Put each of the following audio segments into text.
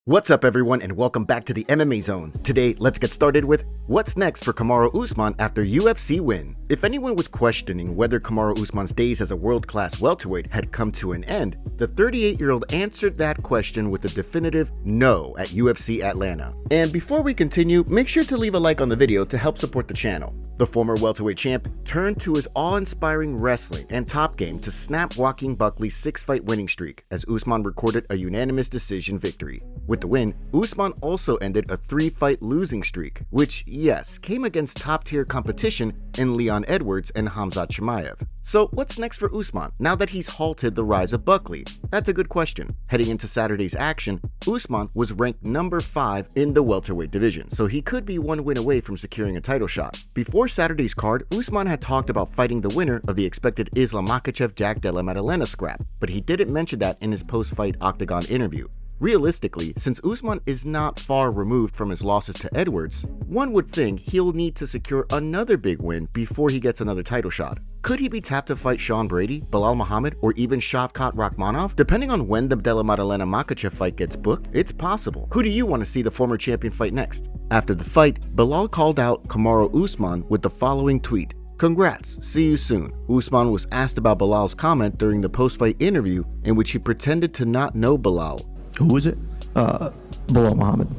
What's up everyone and welcome back to the MMA Zone. Today, let's get started with what's next for Kamaru Usman after UFC win. If anyone was questioning whether Kamaru Usman's days as a world-class welterweight had come to an end, the 38-year-old answered that question with a definitive no at UFC Atlanta. And before we continue, make sure to leave a like on the video to help support the channel. The former welterweight champ turned to his awe-inspiring wrestling and top game to snap Joaquin Buckley's 6-fight winning streak as Usman recorded a unanimous decision victory. With the win, Usman also ended a 3-fight losing streak, which, yes, came against top-tier competition in Leon Edwards and Khamzat Chimaev. So what's next for Usman now that he's halted the rise of Buckley? That's a good question. Heading into Saturday's action, Usman was ranked number 5 in the welterweight division, so he could be one win away from securing a title shot. Before Saturday's card, Usman had talked about fighting the winner of the expected Islam Makhachev-Jack Della Maddalena scrap, but he didn't mention that in his post-fight Octagon interview. Realistically, since Usman is not far removed from his losses to Edwards, one would think he'll need to secure another big win before he gets another title shot. Could he be tapped to fight Sean Brady, Belal Muhammad, or even Shavkat Rakhmonov? Depending on when the Della Maddalena Makhachev fight gets booked, it's possible. Who do you want to see the former champion fight next? After the fight, Belal called out Kamaru Usman with the following tweet: "Congrats, see you soon." Usman was asked about Belal's comment during the post-fight interview in which he pretended to not know Belal. Who was it? Belal Muhammad.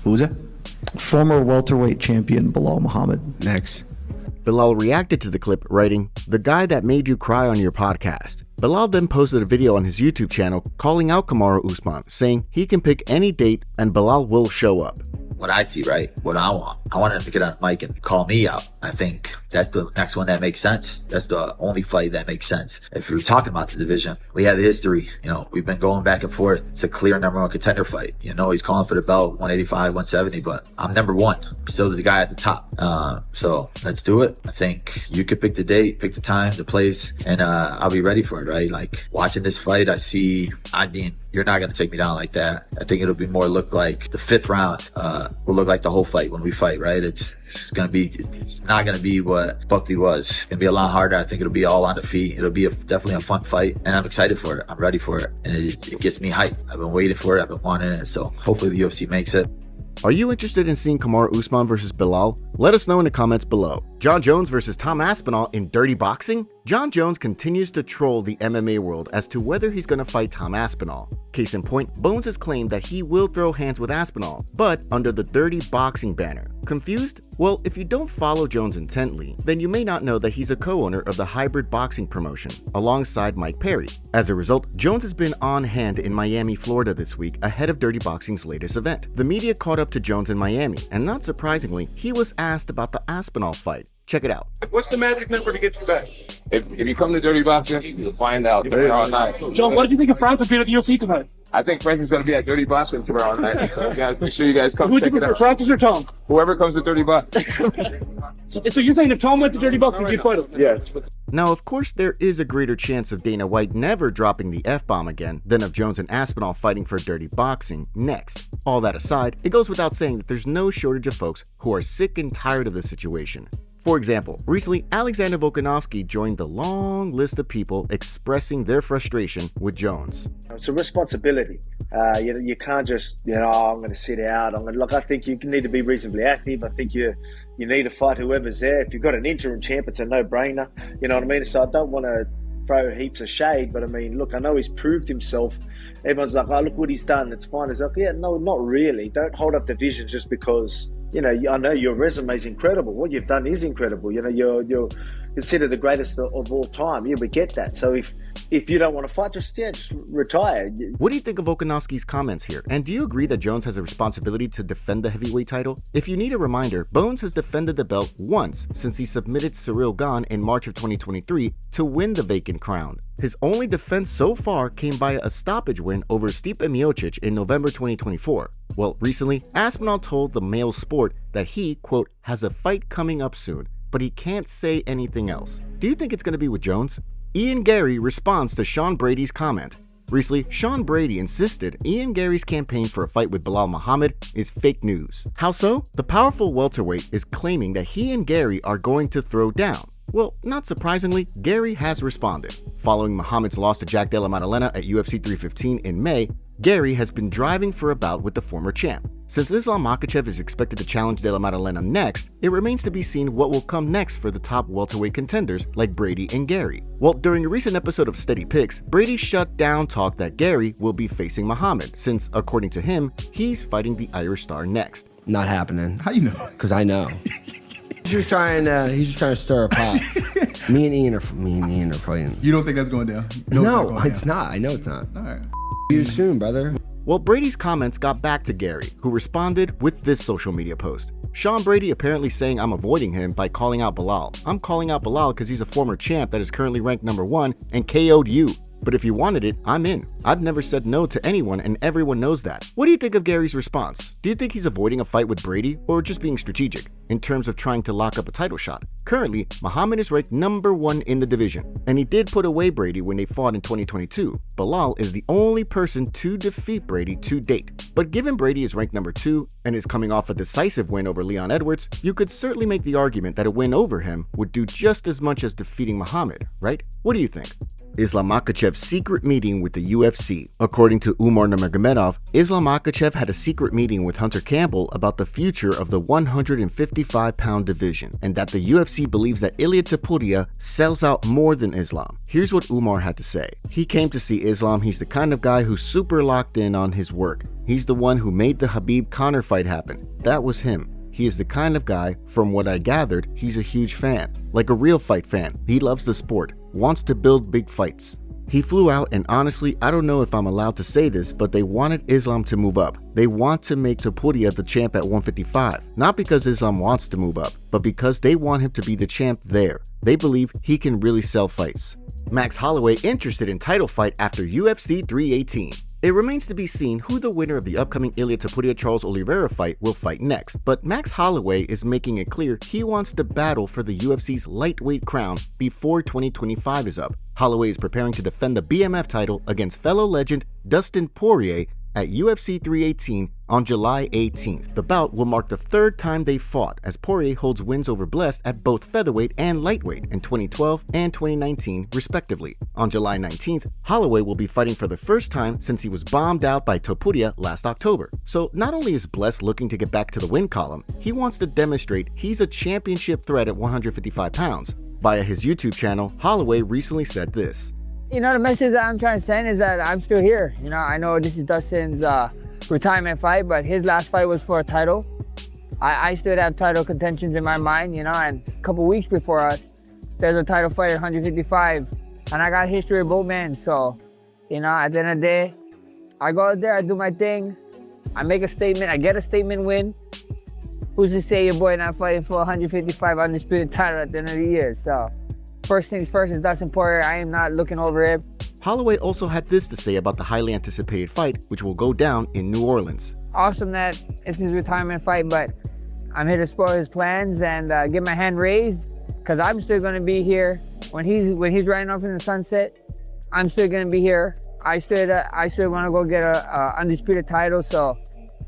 Who was it? Former welterweight champion Belal Muhammad. Next. Belal reacted to the clip, writing, "The guy that made you cry on your podcast." Belal then posted a video on his YouTube channel calling out Kamaru Usman, saying he can pick any date and Belal will show up. What I see, right? What I want him to get on mic and call me out. I think that's the next one that makes sense. That's the only fight that makes sense. If we're talking about the division, we have the history. We've been going back and forth. It's a clear number 1 contender fight. He's calling for the belt, 185, 170, but I'm number 1. I'm still the guy at the top. So let's do it. I think you could pick the date, pick the time, the place, and I'll be ready for it, right? Like watching this fight, I mean, you're not going to take me down like that. I think it'll be more look like the 5th round. Will look like the whole fight when we fight, right? It's not gonna be what Buckley was. It's gonna be a lot harder. I think it'll be all on the feet. It'll be definitely a fun fight, and I'm excited for it. I'm ready for it, and it gets me hyped. I've been waiting for it. I've been wanting it. So hopefully the UFC makes it. Are you interested in seeing Kamaru Usman versus Belal? Let us know in the comments below. John Jones versus Tom Aspinall in Dirty Boxing? John Jones continues to troll the MMA world as to whether he's going to fight Tom Aspinall. Case in point, Bones has claimed that he will throw hands with Aspinall, but under the Dirty Boxing banner. Confused? Well, if you don't follow Jones intently, then you may not know that he's a co-owner of the Hybrid Boxing promotion, alongside Mike Perry. As a result, Jones has been on hand in Miami, Florida this week ahead of Dirty Boxing's latest event. The media caught up to Jones in Miami, and not surprisingly, he was asked about the Aspinall fight. Check it out. What's the magic number to get you back? If you come to Dirty Boxing, you'll find out tomorrow night. John, what did you think of Francis being at the UFC tonight? I think Francis is going to be at Dirty Boxing tomorrow night. So guys, make sure you guys come Who would check you it prefer, out. Francis or Tom? Whoever comes to Dirty Boxing. So you're saying if Tom went to Dirty Boxing, you'd fight him? Yes. Now, of course, there is a greater chance of Dana White never dropping the F-bomb again than of Jones and Aspinall fighting for Dirty Boxing next. All that aside, it goes without saying that there's no shortage of folks who are sick and tired of the situation. For example, recently, Alexander Volkanovski joined the long list of people expressing their frustration with Jones. It's a responsibility. You can't just, I'm going to sit out. I think you need to be reasonably active. I think you need to fight whoever's there. If you've got an interim champ, it's a no-brainer. You know what I mean? So I don't want to throw heaps of shade, but I mean, look, I know he's proved himself. Everyone's like, oh, look what he's done. It's fine. It's like, yeah, no, not really. Don't hold up divisions just because, I know your resume is incredible. What you've done is incredible. You're considered the greatest of all time. Yeah, we get that. So if you don't want to fight, just retire. What do you think of Volkanovski's comments here? And do you agree that Jones has a responsibility to defend the heavyweight title? If you need a reminder, Bones has defended the belt once since he submitted Cyril Gane in March of 2023 to win the vacant crown. His only defense so far came via a stoppage win over Stipe Miocic in November 2024. Well, recently, Aspinall told the Mail Sport that he, quote, has a fight coming up soon, but he can't say anything else. Do you think it's going to be with Jones? Ian Garry responds to Sean Brady's comment. Recently, Sean Brady insisted Ian Garry's campaign for a fight with Belal Muhammad is fake news. How so? The powerful welterweight is claiming that he and Garry are going to throw down. Well, not surprisingly, Garry has responded. Following Muhammad's loss to Jack Della Maddalena at UFC 315 in May, Garry has been driving for a bout with the former champ. Since Islam Makhachev is expected to challenge De La Maddalena next, it remains to be seen what will come next for the top welterweight contenders like Brady and Garry. Well, during a recent episode of Steady Picks, Brady shut down talk that Garry will be facing Muhammad, since, according to him, he's fighting the Irish star next. Not happening. How you know? Because I know. He's just trying to stir a pot. Me and Ian are fighting. You don't think that's going down? No, it's not. I know it's not. All right. See you soon, brother. Well, Brady's comments got back to Garry, who responded with this social media post. Sean Brady apparently saying I'm avoiding him by calling out Belal. I'm calling out Belal because he's a former champ that is currently ranked #1 and KO'd you. But if you wanted it, I'm in. I've never said no to anyone and everyone knows that. What do you think of Garry's response? Do you think he's avoiding a fight with Brady or just being strategic in terms of trying to lock up a title shot? Currently, Muhammad is ranked #1 in the division, and he did put away Brady when they fought in 2022. Belal is the only person to defeat Brady to date. But given Brady is ranked #2 and is coming off a decisive win over Leon Edwards, you could certainly make the argument that a win over him would do just as much as defeating Muhammad, right? What do you think? Islam Makhachev's secret meeting with the UFC. According to Umar Nurmagomedov, Islam Makhachev had a secret meeting with Hunter Campbell about the future of the 155-pound division, and that the UFC believes that Ilia Topuria sells out more than Islam. Here's what Umar had to say. He came to see Islam. He's the kind of guy who's super locked in on his work. He's the one who made the Khabib-Conor fight happen. That was him. He is the kind of guy, from what I gathered, he's a huge fan. Like a real fight fan. He loves the sport, wants to build big fights. He flew out, and honestly, I don't know if I'm allowed to say this, but they wanted Islam to move up. They want to make Topuria the champ at 155. Not because Islam wants to move up, but because they want him to be the champ there. They believe he can really sell fights. Max Holloway interested in title fight after UFC 318. It remains to be seen who the winner of the upcoming Ilia Topuria-Charles Oliveira fight will fight next, but Max Holloway is making it clear he wants to battle for the UFC's lightweight crown before 2025 is up. Holloway is preparing to defend the BMF title against fellow legend Dustin Poirier at UFC 318 on July 18th. The bout will mark the third time they fought, as Poirier holds wins over Blessed at both featherweight and lightweight in 2012 and 2019 respectively. On July 19th, Holloway will be fighting for the first time since he was bombed out by Topuria last October. So not only is Blessed looking to get back to the win column, he wants to demonstrate he's a championship threat at 155 pounds. Via his YouTube channel, Holloway recently said this. You know, the message that I'm trying to send is that I'm still here. You know, I know this is Dustin's retirement fight, but his last fight was for a title. I still have title contentions in my mind, you know, and a couple weeks before us, there's a title fight at 155, and I got history of both men. So, you know, at the end of the day, I go out there, I do my thing, I make a statement, I get a statement win. Who's to say your boy not fighting for 155 undisputed title at the end of the year? So, first things first is Dustin Poirier. I am not looking over it. Holloway also had this to say about the highly anticipated fight, which will go down in New Orleans. Awesome that it's his retirement fight, but I'm here to spoil his plans and get my hand raised, because I'm still going to be here when he's riding off in the sunset. I'm still going to be here. I still want to go get a undisputed title, so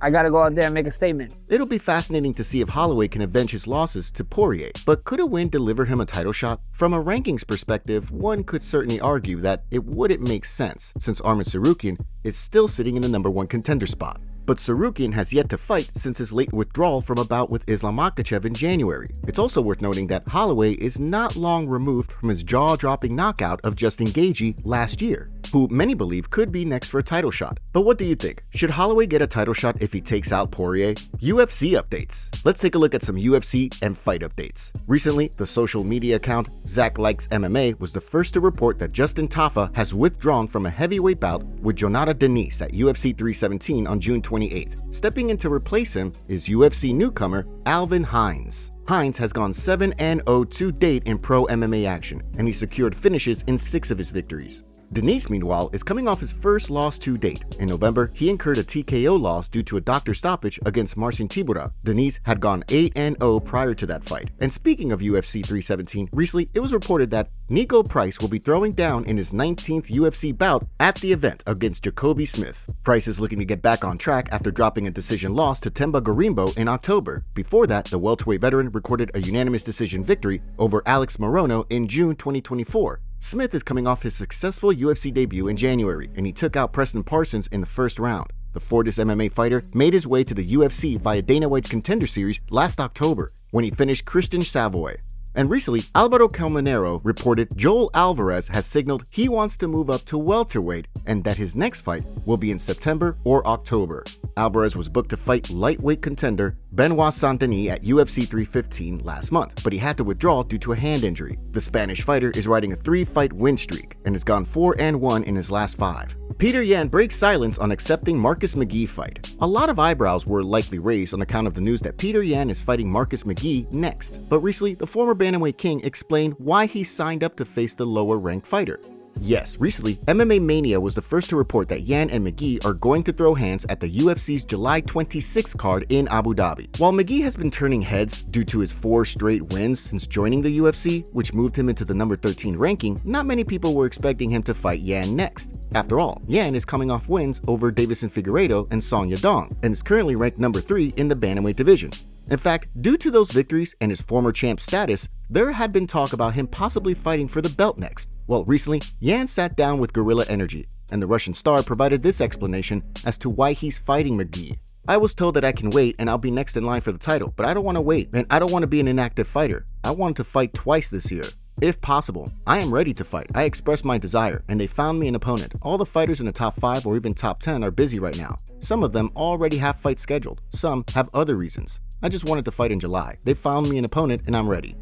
I gotta go out there and make a statement. It'll be fascinating to see if Holloway can avenge his losses to Poirier, but could a win deliver him a title shot? From a rankings perspective, one could certainly argue that it wouldn't make sense, since Arman Tsarukyan is still sitting in the #1 contender spot. But Tsarukyan has yet to fight since his late withdrawal from a bout with Islam Makhachev in January. It's also worth noting that Holloway is not long removed from his jaw-dropping knockout of Justin Gaethje last year, who many believe could be next for a title shot. But what do you think? Should Holloway get a title shot if he takes out Poirier? UFC updates. Let's take a look at some UFC and fight updates. Recently, the social media account Zach Likes MMA was the first to report that Justin Tafa has withdrawn from a heavyweight bout with Jonata Denise at UFC 317 on June 28th. Stepping in to replace him is UFC newcomer Alvin Hines. Hines has gone 7-0 to date in pro MMA action, and he secured finishes in 6 of his victories. Denise, meanwhile, is coming off his first loss to date. In November, he incurred a TKO loss due to a doctor stoppage against Marcin Tybura. Denise had gone 8-0 prior to that fight. And speaking of UFC 317, recently it was reported that Nico Price will be throwing down in his 19th UFC bout at the event against Jacoby Smith. Price is looking to get back on track after dropping a decision loss to Themba Gorimbo in October. Before that, the welterweight veteran recorded a unanimous decision victory over Alex Morono in June 2024. Smith is coming off his successful UFC debut in January, and he took out Preston Parsons in the first round. The Fortis MMA fighter made his way to the UFC via Dana White's Contender Series last October, when he finished Christian Savoy. And recently, Alvaro Colmenero reported Joel Alvarez has signaled he wants to move up to welterweight and that his next fight will be in September or October. Alvarez was booked to fight lightweight contender Benoit Saint-Denis at UFC 315 last month, but he had to withdraw due to a hand injury. The Spanish fighter is riding a 3-fight win streak and has gone 4-1 in his last 5. Petr Yan breaks silence on accepting Marcus McGhee fight. A lot of eyebrows were likely raised on account of the news that Petr Yan is fighting Marcus McGhee next, but recently the former bantamweight king explained why he signed up to face the lower-ranked fighter. Yes, recently, MMA Mania was the first to report that Yan and McGhee are going to throw hands at the UFC's July 26th card in Abu Dhabi. While McGhee has been turning heads due to his 4 straight wins since joining the UFC, which moved him into the number 13 ranking, not many people were expecting him to fight Yan next. After all, Yan is coming off wins over Davison Figueiredo and Song Yadong, and is currently ranked number 3 in the bantamweight division. In fact, due to those victories and his former champ status, there had been talk about him possibly fighting for the belt next. Well, recently, Yan sat down with Guerrilla Energy, and the Russian star provided this explanation as to why he's fighting McGhee. I was told that I can wait and I'll be next in line for the title, but I don't want to wait, and I don't want to be an inactive fighter. I want to fight twice this year. If possible, I am ready to fight. I expressed my desire, and they found me an opponent. All the fighters in the top 5 or even top 10 are busy right now. Some of them already have fights scheduled. Some have other reasons. I just wanted to fight in July. They found me an opponent, and I'm ready.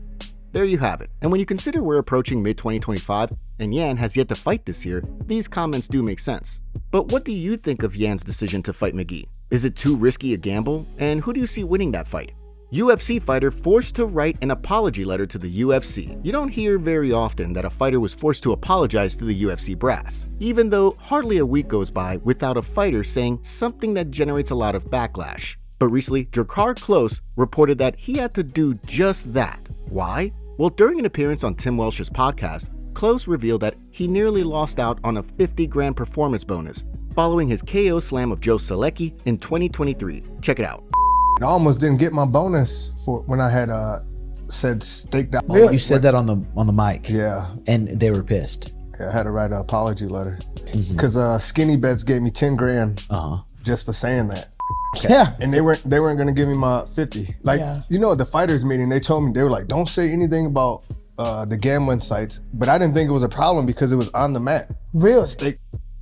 There you have it. And when you consider we're approaching mid-2025, and Yan has yet to fight this year, these comments do make sense. But what do you think of Yan's decision to fight McGhee? Is it too risky a gamble? And who do you see winning that fight? UFC fighter forced to write an apology letter to the UFC. You don't hear very often that a fighter was forced to apologize to the UFC brass, even though hardly a week goes by without a fighter saying something that generates a lot of backlash. But recently, Drakkar Klose reported that he had to do just that. Why? Well, during an appearance on Tim Welsh's podcast, Klose revealed that he nearly lost out on a $50,000 performance bonus following his KO slam of Joe Solecki in 2023. Check it out. I almost didn't get my bonus for when I had said staked out. Really? You said that on the mic. Yeah. And they were pissed. Yeah, I had to write an apology letter because Skinny Bets gave me $10,000 just for saying that. Yeah. And they weren't gonna give me my 50. Like, you know, at the fighters meeting, they told me, they were like, don't say anything about the gambling sites. But I didn't think it was a problem because it was on the mat. Really? Stake.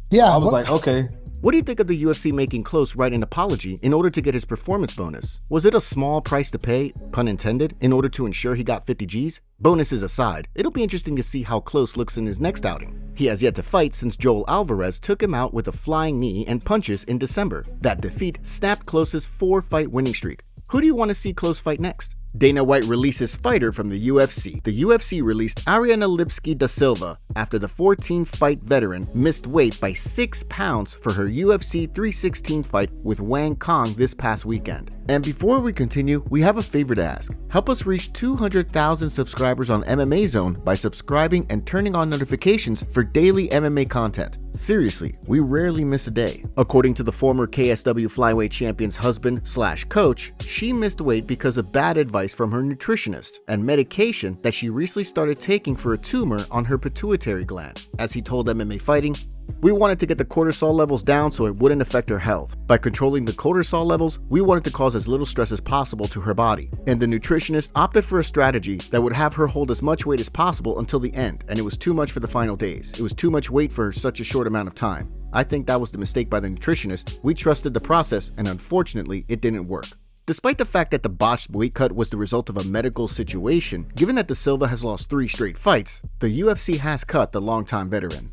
Yeah. I was like, okay. What do you think of the UFC making Klose write an apology in order to get his performance bonus? Was it a small price to pay, pun intended, in order to ensure he got 50 G's? Bonuses aside, it'll be interesting to see how Klose looks in his next outing. He has yet to fight since Joel Alvarez took him out with a flying knee and punches in December. That defeat snapped Klose's 4-fight winning streak. Who do you want to see Klose fight next? Dana White releases fighter from the UFC. The UFC released Ariana Lipski da Silva after the 14-fight veteran missed weight by 6 pounds for her UFC 316 fight with Wang Kong this past weekend. And before we continue, we have a favor to ask. Help us reach 200,000 subscribers on MMA Zone by subscribing and turning on notifications for daily MMA content. Seriously, we rarely miss a day. According to the former KSW flyweight champion's husband/coach, she missed weight because of bad advice from her nutritionist and medication that she recently started taking for a tumor on her pituitary gland. As he told MMA Fighting, "We wanted to get the cortisol levels down so it wouldn't affect her health. By controlling the cortisol levels, we wanted to cause as little stress as possible to her body. And the nutritionist opted for a strategy that would have her hold as much weight as possible until the end, and it was too much for the final days. It was too much weight for such a short amount of time. I think that was the mistake by the nutritionist. We trusted the process, and unfortunately, it didn't work." Despite the fact that the botched weight cut was the result of a medical situation, given that Da Silva has lost 3 straight fights, the UFC has cut the longtime veteran.